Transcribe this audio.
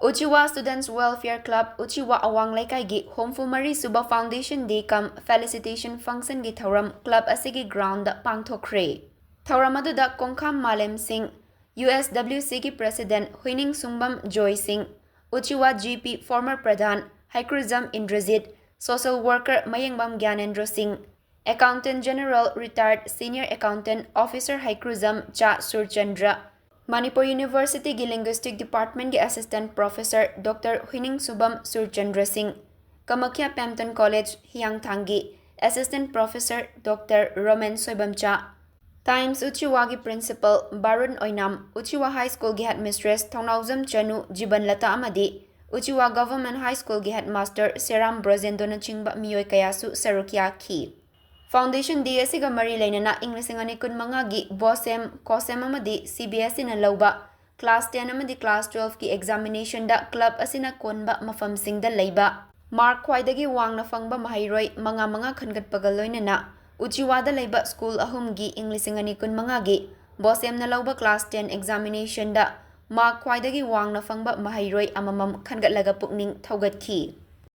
Uchiwa Students Welfare Club Uchiwa Awang Laikai Homfumari Suba Foundation Day kam Felicitation Function gi Thauram Club asigi ground Pangthokkhre. Thauram aduda Kongkham Malem Singh, USWC ki President Huining Sungbam Joy Singh, Uchiwa GP former Pradhan Haikrizam Indrajit, Social Worker Mayengbam Gyanendra Singh, Accountant General Retired Senior Accountant Officer Haikrizam Cha Surchandra, Manipur University की Linguistic Department के Assistant Professor Dr. Huining Subam Surchandra Singh, Kamakya Pempton College Hyangthang की Assistant Professor Dr. Roman Soibamcha, Times Uchiwa की Principal Barun Oinam, Uchiwa High School की Headmistress Thongnauzam Chanu Jiban Lata Amadi, Uchiwa Government High School की Headmaster Seram Brozendona Chingba Miyoy Kayasu Sarukya Ki. Foundation Day asiga mari lainana English ngani kun mangagi BOSEM, COSEM amadi CBSE na lauba Class 10 amadi Class 12 ki examination da club asina konba mafamsing da leiba mark khwaidagi wangna fangba mahairoi manga khangatpaga loinana Uchiwa da leiba school ahum gi English ngani kun mangagi BOSEM na lauba Class 10 examination da mark khwaidagi wangna fangba mahairoi amamam khangatlaga pukning thaugat ki